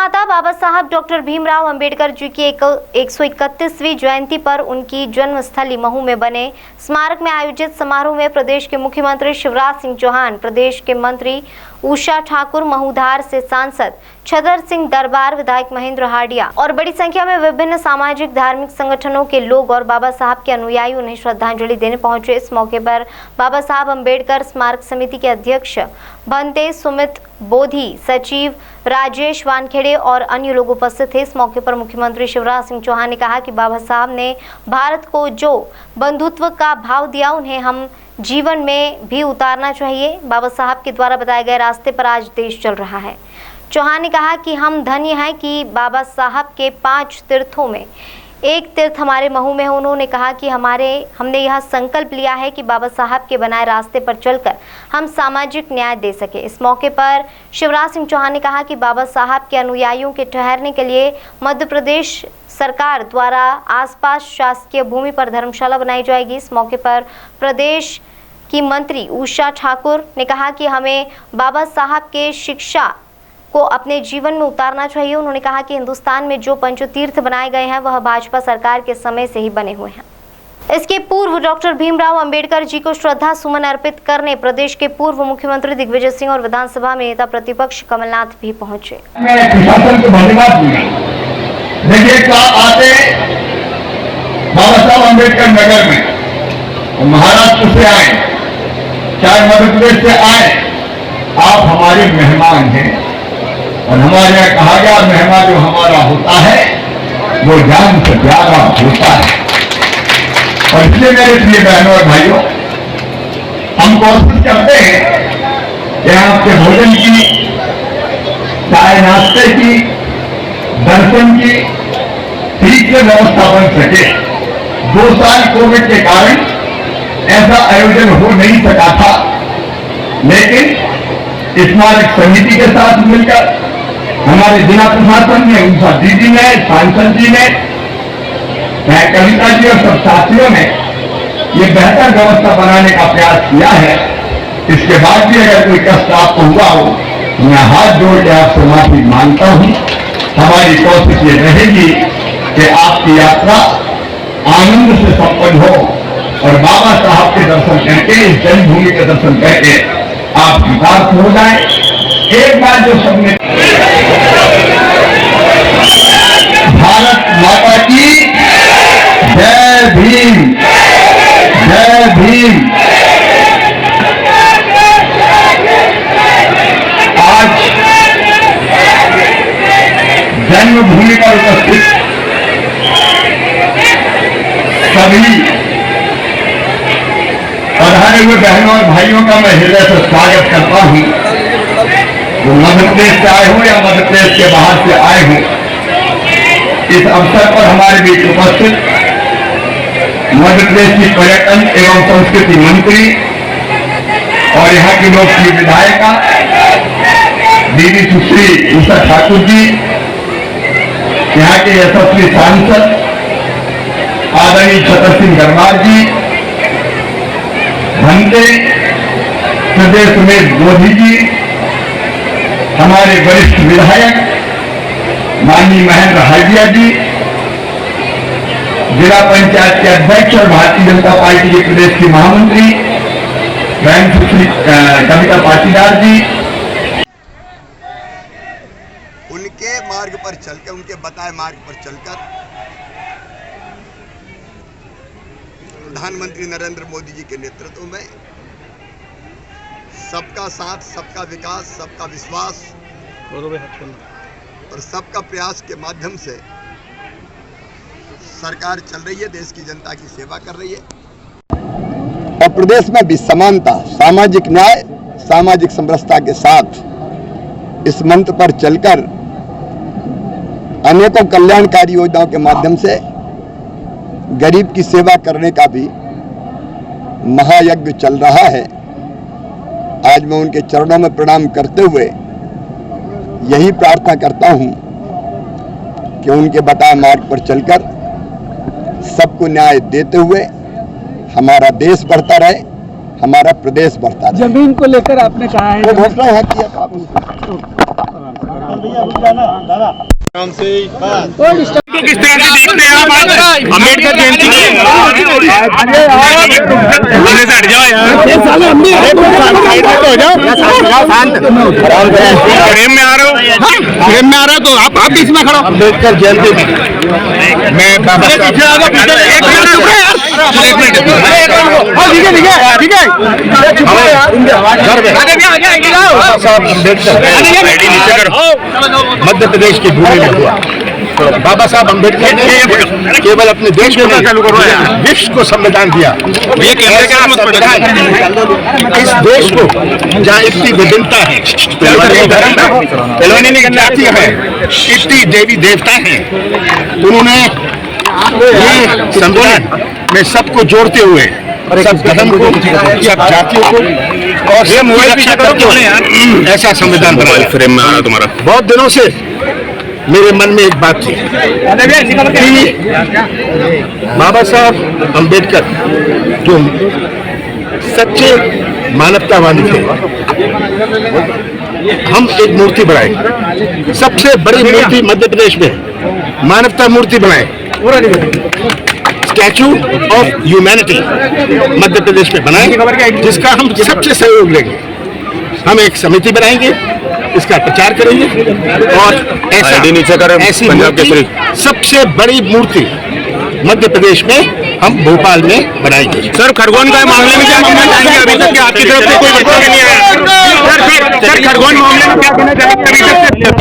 निर्माता बाबा साहब डॉक्टर भीमराव अंबेडकर जी की 131वीं जयंती पर उनकी जन्मस्थली महू में बने स्मारक में आयोजित समारोह में प्रदेश के मुख्यमंत्री शिवराज सिंह चौहान, प्रदेश के मंत्री उषा ठाकुर, महूधार से सांसद छतर सिंह दरबार, विधायक महेंद्र हाडिया और बड़ी संख्या में विभिन्न सामाजिक धार्मिक संगठनों के लोग और बाबा साहब के अनुयायी उन्हें श्रद्धांजलि देने पहुंचे। इस मौके पर बाबा साहब अंबेडकर स्मारक समिति के अध्यक्ष भंते सुमित बोधी, सचिव राजेश वानखेड़े और अन्य लोग उपस्थित थे। इस मौके पर मुख्यमंत्री शिवराज सिंह चौहान ने कहा कि बाबा साहब ने भारत को जो बंधुत्व का भाव दिया, उन्हें हम जीवन में भी उतारना चाहिए। बाबा साहब के द्वारा बताए गए रास्ते पर आज देश चल रहा है। चौहान ने कहा कि हम धन्य हैं कि बाबा साहब के 5 तीर्थों में एक तीर्थ हमारे महू में है। उन्होंने कहा कि हमने यह संकल्प लिया है कि बाबा साहब के बनाए रास्ते पर चलकर हम सामाजिक न्याय दे सके। इस मौके पर शिवराज सिंह चौहान ने कहा कि बाबा साहब के अनुयायियों के ठहरने के लिए मध्य प्रदेश सरकार द्वारा आसपास शासकीय भूमि पर धर्मशाला बनाई जाएगी। इस मौके पर प्रदेश की मंत्री उषा ठाकुर ने कहा कि हमें बाबा साहब के शिक्षा को अपने जीवन में उतारना चाहिए। उन्होंने कहा कि हिंदुस्तान में जो पंचतीर्थ बनाए गए हैं वह भाजपा सरकार के समय से ही बने हुए हैं। इसके पूर्व डॉक्टर भीमराव अंबेडकर जी को श्रद्धा सुमन अर्पित करने प्रदेश के पूर्व मुख्यमंत्री दिग्विजय सिंह और विधानसभा में नेता प्रतिपक्ष कमलनाथ भी पहुंचे। प्रशासन को धन्यवाद दूंगा। देखिए आते बाबा साहब अंबेडकर नगर में महाराष्ट्र से आए, चाहे मध्य प्रदेश से आए, आप हमारे मेहमान हैं और हमारे यहाँ कहा गया मेहमान जो हमारा होता है वो जान से प्यारा होता है। और इसलिए मेरे प्रिय बहनों और भाइयों, हम कोशिश करते हैं कि आपके भोजन की, चाय नाश्ते की, दर्शन की ठीक से व्यवस्था बन सके। 2 साल कोविड के कारण ऐसा आयोजन हो नहीं सका था, लेकिन स्मारक समिति के साथ मिलकर हमारे जिला प्रशासन ने, उषा दीदी ने, सांसद जी ने, कविता जी और सब साथियों ने ये बेहतर व्यवस्था बनाने का प्रयास किया है। इसके बाद भी अगर कोई कष्ट आपको हुआ हो, मैं हाथ जोड़ के आपसे माफी मांगता हूं। हमारी कोशिश ये रहेगी कि आपकी यात्रा आनंद से संपन्न हो और बाबा साहब के दर्शन करके, इस जन्मभूमि के दर्शन करके आप कृतार्थ हो जाए। एक बार जो सबने भारत माता की जय भीम, जय भीम। आज जन्मभूमि पर उपस्थित सभी पधारे हुए बहनों और भाइयों का मैं हृदय से स्वागत करता हूं। वो मध्य प्रदेश से आए हों या मध्य प्रदेश के बाहर से आए हों, इस अवसर पर हमारे बीच उपस्थित मध्य प्रदेश की पर्यटन एवं संस्कृति मंत्री और यहाँ की लोकप्रिय विधायिका दीदी सुश्री उषा ठाकुर जी, यहाँ के यशस्वी सांसद आदरणीय छतर सिंह दरबार जी, भंते प्रदेश में बोधी जी, हमारे वरिष्ठ विधायक माननीय महेंद्र हाडिया जी, जिला पंचायत के अध्यक्ष और भारतीय जनता पार्टी के प्रदेश की महामंत्री बहन सुश्री कविता पाटीदार जी, उनके मार्ग पर चलकर, उनके बताए मार्ग पर चलकर प्रधानमंत्री नरेंद्र मोदी जी के नेतृत्व में सबका साथ, सबका विकास, सबका विश्वास और सबका प्रयास के माध्यम से सरकार चल रही है, देश की जनता की सेवा कर रही है। और प्रदेश में भी समानता, सामाजिक न्याय, सामाजिक समरसता के साथ इस मंत्र पर चलकर अनेकों कल्याणकारी योजनाओं के माध्यम से गरीब की सेवा करने का भी महायज्ञ चल रहा है। आज मैं उनके चरणों में प्रणाम करते हुए यही प्रार्थना करता हूं कि उनके बताए मार्ग पर चलकर सबको न्याय देते हुए हमारा देश बढ़ता रहे, हमारा प्रदेश बढ़ता रहे। जमीन को लेकर आपने कहा है वो घोषणा है किया। किस तरह से देखते हैं आप अम्बेडकर जयंती से हट जाओ यार, फ्रेम में आ रहे हो, फ्रेम में आ रहा तो आप बीच में खड़ो। अम्बेडकर जयंती में मैं बाबा साहब मध्य प्रदेश की भूमि में हुआ। बाबा साहब अम्बेडकर ने केवल अपने देश को नहीं विश्व को संविधान दिया। इस देश को जहाँ इतनी विभिन्नता है, जातियां हैं, इतनी देवी देवता हैं, उन्होंने ये संविधान में सबको जोड़ते हुए सब धर्म को, सब जातियों को और सब रक्षा करते हुए ऐसा संविधान बनाया। फ्रेम में आ रहा तुम्हारा। बहुत दिनों से मेरे मन में एक बात थी कि बाबा साहब अम्बेडकर जो सच्चे मानवतावादी थे, हम एक मूर्ति बनाए, सबसे बड़ी मूर्ति मध्य प्रदेश में मानवता मूर्ति बनाए, statue of humanity Madhya Pradesh में बनाए, जिसका हम सबसे सहयोग लेंगे। हम एक समिति बनाएंगे, इसका प्रचार करेंगे और ऐसी मूर्ति, सबसे बड़ी मूर्ति मध्य प्रदेश में हम भोपाल में बनाएंगे। सर खरगोन का मामले में क्या कहना चाहेंगे? अभी तक आपकी तरफ से कोई बच्चा नहीं आया। सर खरगोन मामले में क्या कहना चाहेंगे? अभी तक